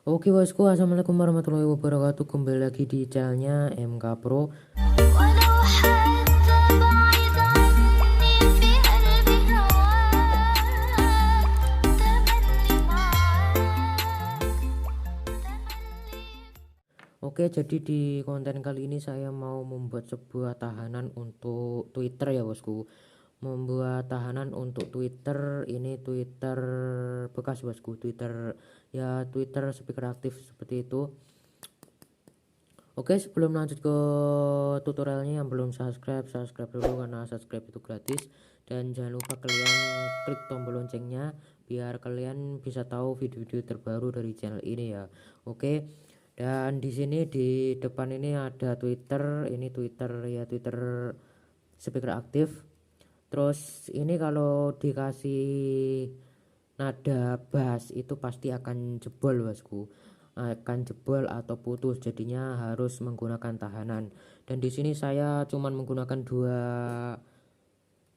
Oke bosku, assalamualaikum warahmatullahi wabarakatuh. Kembali lagi di channelnya MK Pro. ولو حتى بعيد عني في قلبي هواك تملي معاك تملي. Oke, jadi di konten kali ini saya mau membuat sebuah tahanan untuk Twitter ya bosku. Membuat tahanan untuk Twitter, ini Twitter bekas bosku, Twitter ya, Twitter speaker aktif seperti itu. Oke, sebelum lanjut ke tutorialnya, yang belum subscribe dulu karena subscribe itu gratis. Dan jangan lupa kalian klik tombol loncengnya biar kalian bisa tahu video-video terbaru dari channel ini ya. Oke. Dan di sini di depan ini ada Twitter, ini Twitter ya, Twitter speaker aktif. Terus ini kalau dikasih nada bass itu pasti akan jebol bosku, akan jebol atau putus, jadinya harus menggunakan tahanan. Dan di sini saya cuman menggunakan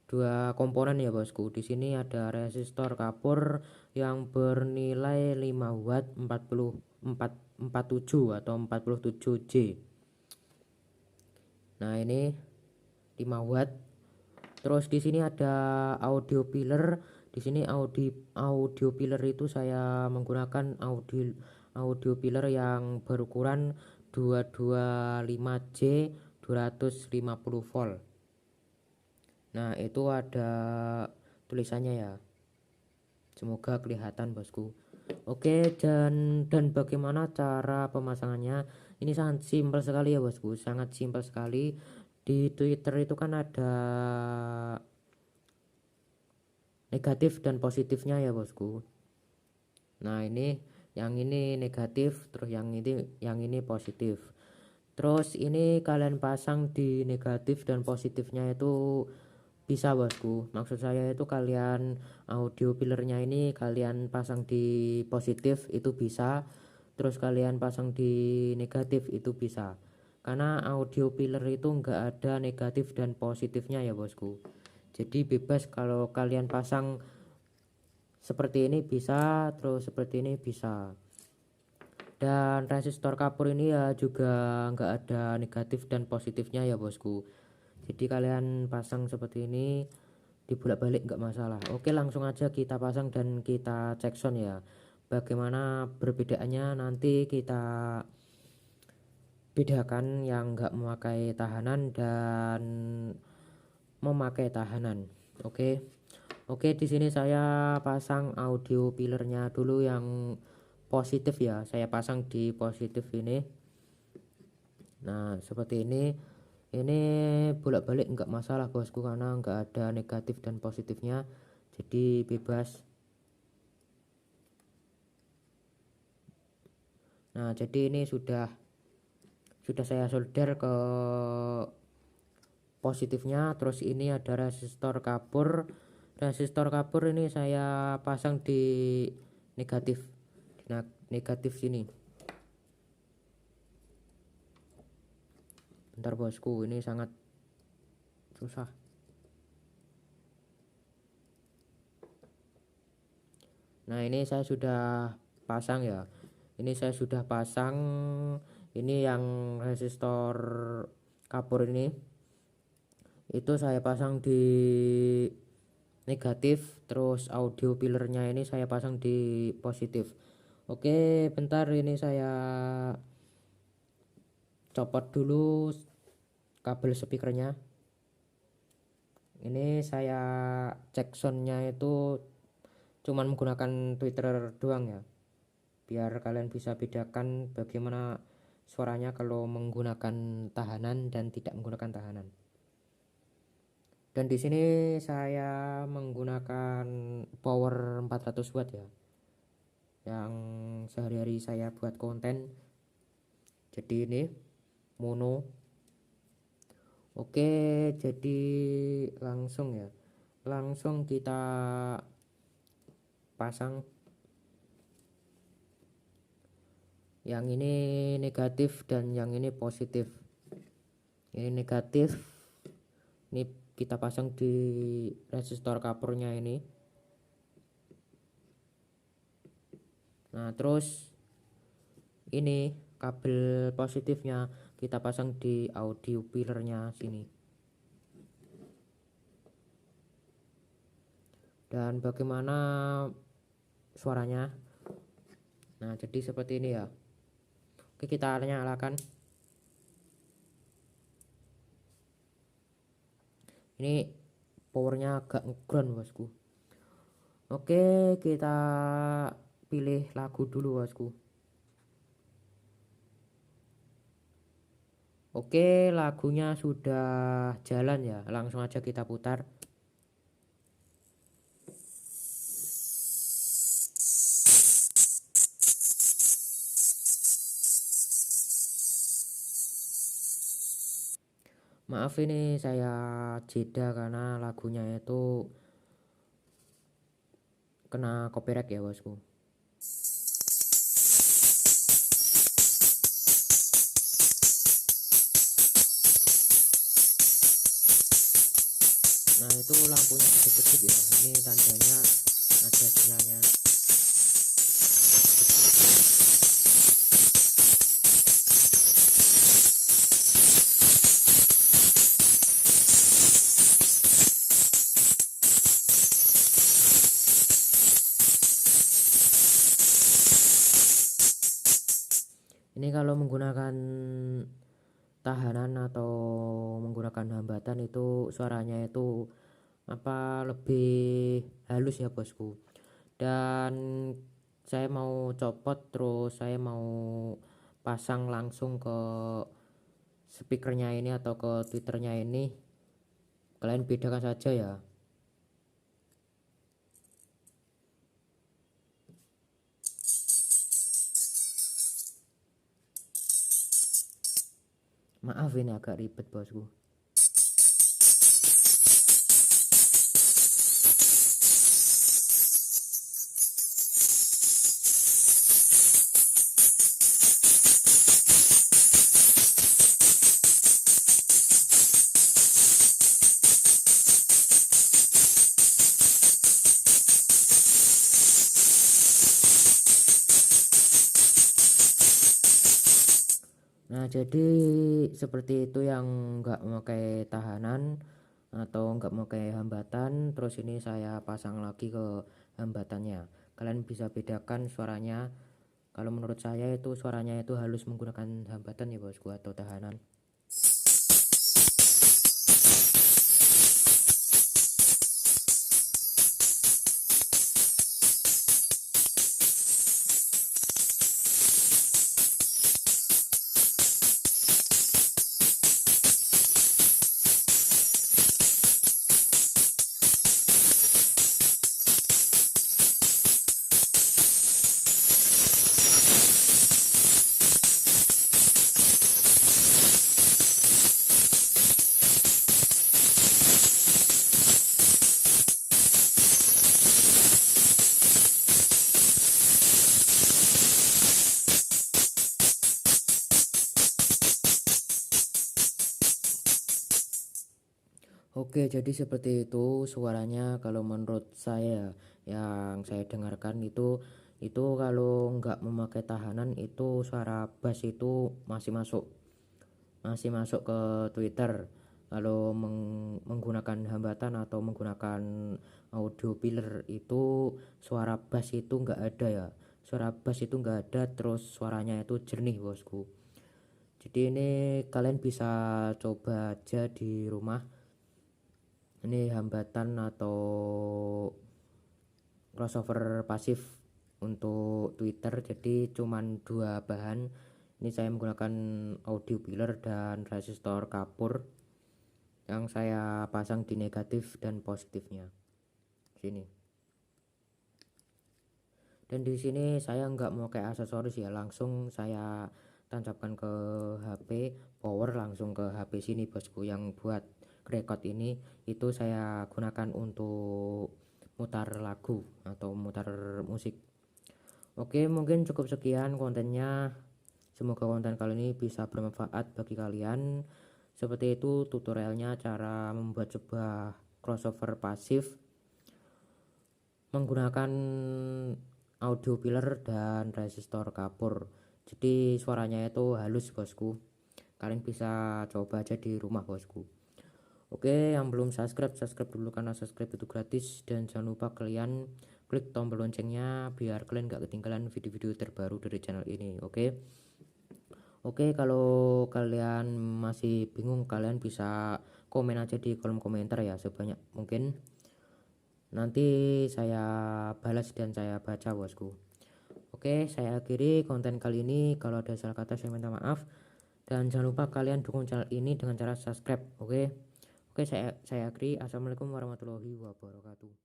dua komponen ya bosku. Di sini ada resistor kapur yang bernilai 5 watt 47 atau 47J. Nah, ini 5 watt. Terus di sini ada audio pillar. Di sini audio pillar itu saya menggunakan audio pillar yang berukuran 225J 250 volt. Nah, itu ada tulisannya ya. Semoga kelihatan bosku. Oke, dan bagaimana cara pemasangannya? Ini sangat simpel sekali ya bosku, sangat simpel sekali. Di Twitter itu kan ada negatif dan positifnya ya bosku. Nah, ini yang ini negatif, terus yang ini positif. Terus ini kalian pasang di negatif dan positifnya itu bisa bosku. Maksud saya itu kalian audio pillarnya ini kalian pasang di positif itu bisa, terus kalian pasang di negatif itu bisa. Karena audio pillar itu enggak ada negatif dan positifnya ya bosku. Jadi bebas, kalau kalian pasang seperti ini bisa, terus seperti ini bisa. Dan resistor kapur ini ya juga nggak ada negatif dan positifnya ya bosku. Jadi kalian pasang seperti ini dibolak-balik nggak masalah. Oke, langsung aja kita pasang dan kita cek sound ya. Bagaimana perbedaannya nanti kita bedakan yang nggak memakai tahanan dan memakai tahanan. Oke. Oke, di sini saya pasang audio pillarnya dulu yang positif ya. Saya pasang di positif ini. Nah, seperti ini. Ini bolak-balik nggak masalah bosku karena nggak ada negatif dan positifnya. Jadi bebas. Nah, jadi ini sudah saya solder ke positifnya. Terus ini ada resistor kapur. Resistor kapur ini saya pasang di negatif. Nah, negatif sini. Bentar bosku, ini sangat susah. Nah, ini saya sudah pasang ya. Ini saya sudah pasang. Ini yang resistor kapur ini. Itu saya pasang di negatif, terus audio pillarnya ini saya pasang di positif. Oke, bentar ini saya copot dulu kabel speakernya. Ini saya cek soundnya itu cuman menggunakan Twitter doang ya, biar kalian bisa bedakan bagaimana suaranya kalau menggunakan tahanan dan tidak menggunakan tahanan. Dan di sini saya menggunakan power 400 watt ya, yang sehari-hari saya buat konten. Jadi ini mono. Oke, jadi langsung ya, langsung kita pasang. Yang ini negatif dan yang ini positif. Ini negatif, ini kita pasang di resistor kapurnya ini. Nah, terus ini kabel positifnya kita pasang di audio pillarnya sini. Dan bagaimana suaranya? Nah, jadi seperti ini ya. Oke, kita nyalakan. Ini powernya agak ngeground bosku. Oke, kita pilih lagu dulu bosku. Oke, lagunya sudah jalan ya, langsung aja kita putar. Maaf ini saya jeda karena lagunya itu kena copyright ya bosku. Nah, itu lampunya kedip-kedip ya, ini tandanya ada sinyalnya. Ini kalau menggunakan tahanan atau menggunakan hambatan itu suaranya itu lebih halus ya bosku. Dan saya mau copot, terus saya mau pasang langsung ke speakernya ini atau ke twitternya ini, kalian bedakan saja ya. Maaf ini agak ribet bosku. Nah, jadi seperti itu yang nggak memakai tahanan atau nggak memakai hambatan. Terus ini saya pasang lagi ke hambatannya. Kalian bisa bedakan suaranya. Kalau menurut saya itu suaranya itu halus menggunakan hambatan ya bosku atau tahanan. Oke, jadi seperti itu suaranya kalau menurut saya yang saya dengarkan itu kalau nggak memakai tahanan itu suara bass itu masih masuk ke Twitter. Kalau menggunakan hambatan atau menggunakan audio pillar itu suara bass itu nggak ada ya. Suara bass itu nggak ada, terus suaranya itu jernih bosku. Jadi ini kalian bisa coba aja di rumah. Ini hambatan atau crossover pasif untuk Twitter, jadi cuman dua bahan. Ini saya menggunakan audio pillar dan resistor kapur yang saya pasang di negatif dan positifnya sini. Dan di sini saya nggak mau kayak aksesoris ya, langsung saya tancapkan ke HP, power langsung ke HP sini bosku. Yang buat record ini itu saya gunakan untuk mutar lagu atau mutar musik. Oke, mungkin cukup sekian kontennya. Semoga konten kali ini bisa bermanfaat bagi kalian. Seperti itu tutorialnya cara membuat sebuah crossover pasif menggunakan audio pillar dan resistor kapur. jadi suaranya itu halus bosku. Kalian bisa coba aja di rumah bosku. Oke, yang belum subscribe dulu karena subscribe itu gratis, dan jangan lupa kalian klik tombol loncengnya biar kalian gak ketinggalan video-video terbaru dari channel ini. Oke, kalau kalian masih bingung kalian bisa komen aja di kolom komentar ya, sebanyak mungkin. Nanti saya balas dan saya baca bosku. Oke, saya akhiri konten kali ini. Kalau ada salah kata saya minta maaf. Dan jangan lupa kalian dukung channel ini dengan cara subscribe. Oke, saya akhiri. Assalamualaikum warahmatullahi wabarakatuh.